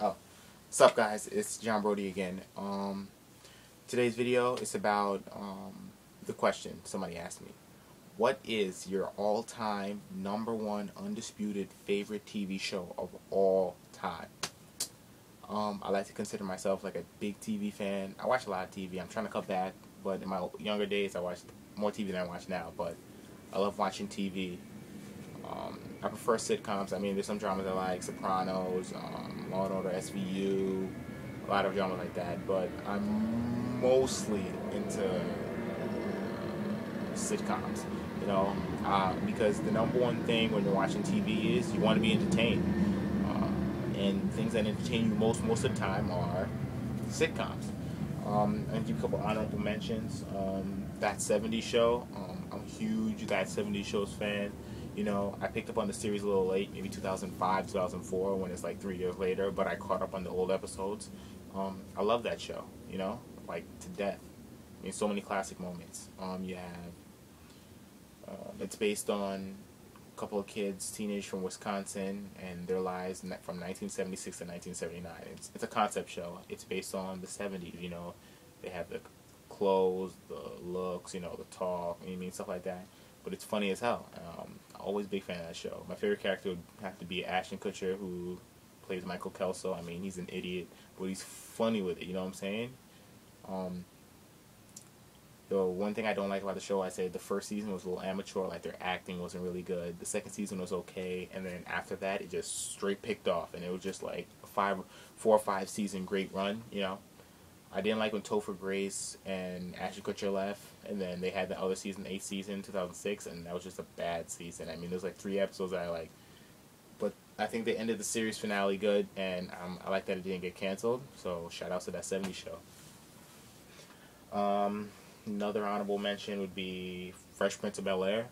Oh, what's up, guys? It's John Brody again. Today's video is about the question somebody asked me. What is your all-time number one undisputed favorite TV show of all time? I like to consider myself like a big TV fan. I watch a lot of TV. I'm trying to cut back, but in my younger days, I watched more TV than I watch now. But I love watching TV. I prefer sitcoms. I mean, there's some dramas I like, Sopranos, Law and Order, SVU, a lot of drama like that. But I'm mostly into sitcoms, because the number one thing when you're watching TV is you want to be entertained. And things that entertain you most of the time are sitcoms. And give a couple honorable mentions. That 70s Show. I'm a huge That 70s Shows fan. I picked up on the series a little late, maybe 2005, 2004, when it's like 3 years later, but I caught up on the old episodes. I love that show, like to death. I mean, so many classic moments. You have, it's based on a couple of kids, teenagers from Wisconsin, and their lives from 1976 to 1979. It's a concept show. It's based on the 70s, They have the clothes, the looks, the talk, stuff like that. But it's funny as hell. Always a big fan of that show. My favorite character would have to be Ashton Kutcher, who plays Michael Kelso. I mean, he's an idiot, but he's funny with it, you know what I'm saying? The one thing I don't like about the show, I said the first season was a little amateur, like their acting wasn't really good. The second season was okay, and then after that, it just straight picked off, and it was just like a 4 or 5 season great run, I didn't like when Topher Grace and Ashton Kutcher left, and then they had the other season, 8th season, 2006, and that was just a bad season. I mean, there's like 3 episodes that I liked, but I think they ended the series finale good, and I like that it didn't get canceled, so shout out to That 70s Show. Another honorable mention would be Fresh Prince of Bel-Air.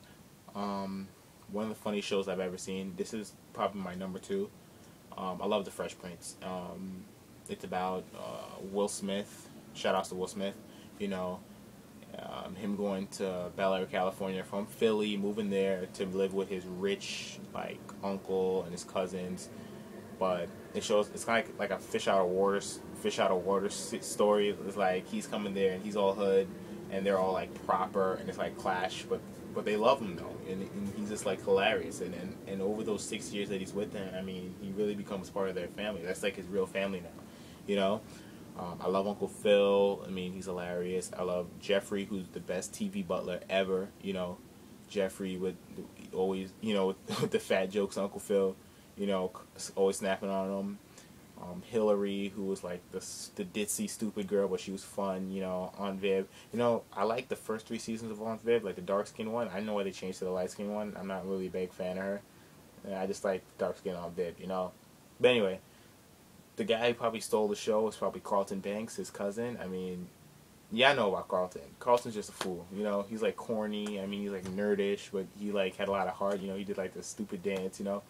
One of the funniest shows I've ever seen. This is probably my number 2. I love the Fresh Prince. It's about Will Smith. Shout out to Will Smith. Him going to Bel Air, California from Philly, moving there to live with his rich uncle and his cousins. But it shows it's kind of like a fish out of water story. It's like he's coming there and he's all hood, and they're all like proper, and it's like clash, but they love him though, and he's just like hilarious. And over those 6 years that he's with them, I mean, he really becomes part of their family. That's like his real family now. I love Uncle Phil. I mean, he's hilarious. I love Jeffrey, who's the best TV butler ever. Jeffrey with always, with the fat jokes. Uncle Phil, always snapping on him. Hillary, who was like the ditzy, stupid girl, but she was fun. Aunt Viv. I like the first 3 seasons of Aunt Viv, like the dark skin one. I know why they changed to the light skin one. I'm not really a big fan of her. I just like dark skin Aunt Viv. But anyway. The guy who probably stole the show was probably Carlton Banks, his cousin. I mean, yeah, I know about Carlton. Carlton's just a fool, He's like corny. I mean, he's like nerdish, but he like had a lot of heart. He did like this stupid dance. I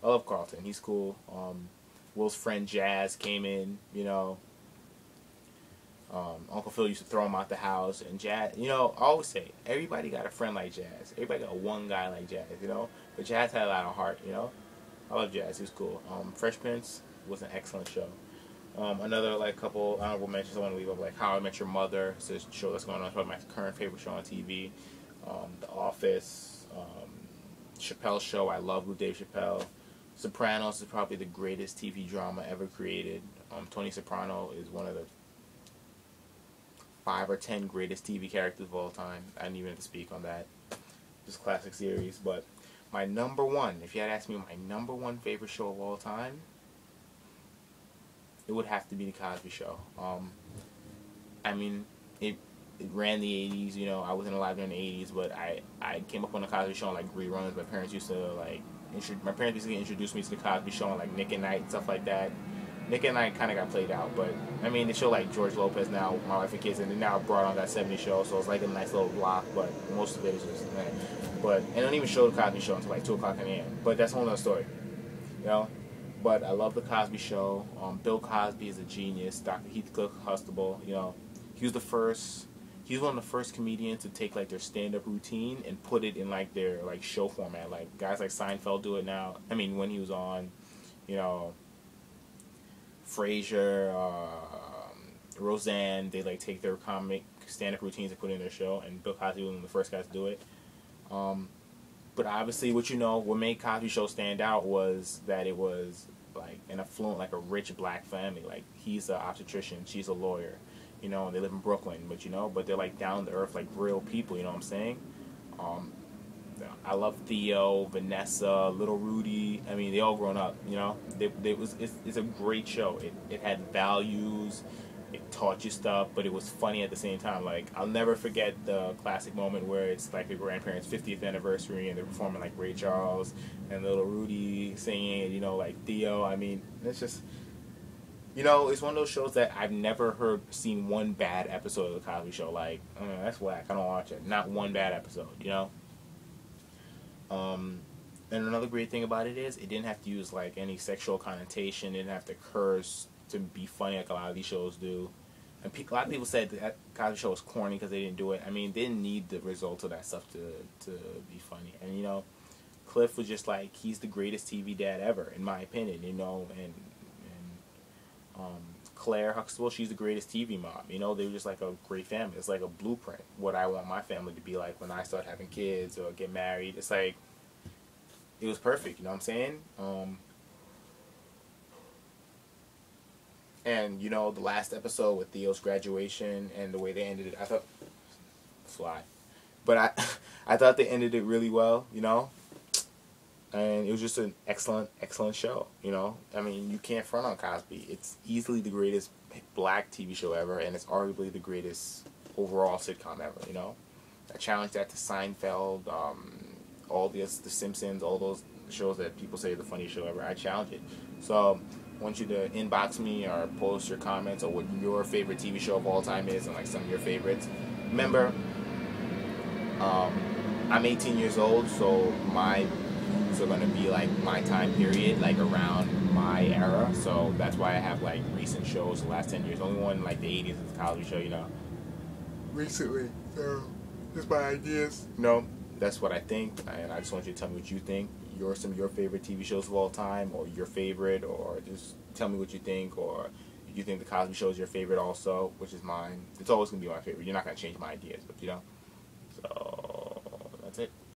love Carlton. He's cool. Will's friend Jazz came in. Uncle Phil used to throw him out the house, and Jazz. I always say everybody got a friend like Jazz. Everybody got one guy like Jazz. But Jazz had a lot of heart. I love Jazz. He's cool. Fresh Prince was an excellent show. Another couple honorable mentions I want to leave up, like How I Met Your Mother. It's a show that's going on. It's probably my current favorite show on TV. The Office, Chappelle's Show. I love with Dave Chappelle. Sopranos is probably the greatest TV drama ever created. Tony Soprano is one of the 5 or 10 greatest TV characters of all time. I didn't even have to speak on that. Just classic series. But my number one, if you had asked me my number one favorite show of all time, it would have to be The Cosby Show. I mean, it ran the 80s, I wasn't alive during the 80s, but I came up on The Cosby Show on reruns. My parents used to introduce me to The Cosby Show on Nick at Night and stuff like that. Nick at Night kind of got played out, but I mean, they show George Lopez now, My Wife and Kids, and they now brought on That 70s Show, so it's like a nice little block, but most of it is just, and they don't even show The Cosby Show until 2 o'clock in the AM, but that's a whole other story, But I love The Cosby Show. Bill Cosby is a genius. Dr. Heathcliff Huxtable, he was one of the first comedians to take their stand-up routine and put it in their show format. Guys like Seinfeld do it now. I mean, when he was on, Frasier, Roseanne, they like take their comic stand-up routines and put it in their show, and Bill Cosby was one of the first guys to do it. But obviously, what made Cosby Show stand out was that it was like an affluent, like a rich black family. Like he's an obstetrician, she's a lawyer, and they live in Brooklyn. But they're like down to earth, like real people. You know what I'm saying? I love Theo, Vanessa, Little Rudy. I mean, they all grown up. It's a great show. It had values. It taught you stuff, but it was funny at the same time. Like, I'll never forget the classic moment where it's like the grandparents' 50th anniversary and they're performing like Ray Charles and Little Rudy singing, like Theo. I mean, it's just, it's one of those shows that I've never seen one bad episode of The Cosby Show. Like, that's whack. I don't watch it. Not one bad episode, And another great thing about it is it didn't have to use like any sexual connotation. It didn't have to curse to be funny like a lot of these shows do. And a lot of people said that Cosby Show was corny because they didn't do it. I mean, they didn't need the results of that stuff to be funny. And Cliff was just like, he's the greatest TV dad ever, in my opinion. And Claire Huxtable, she's the greatest TV mom. They were just like a great family. It's like a blueprint. What I want my family to be like when I start having kids or get married. It's like, it was perfect. You know what I'm saying? And the last episode with Theo's graduation and the way they ended it, I thought, fly. But I thought they ended it really well, and it was just an excellent show, I mean, you can't front on Cosby. It's easily the greatest black TV show ever, and it's arguably the greatest overall sitcom ever, I challenge that to Seinfeld, all the Simpsons, all those shows that people say are the funniest show ever. I challenge it. So I want you to inbox me or post your comments on what your favorite TV show of all time is and like some of your favorites. Remember, I'm 18 years old, so my views are going to be like my time period, like around my era. So that's why I have like recent shows the last 10 years. The only one like the 80s is the Cosby Show, recently. So just my ideas. That's what I think, and I just want you to tell me what you think. Some of your favorite TV shows of all time, or your favorite, or just tell me what you think, or if you think the Cosby Show is your favorite also, which is mine. It's always going to be my favorite. You're not going to change my ideas, but So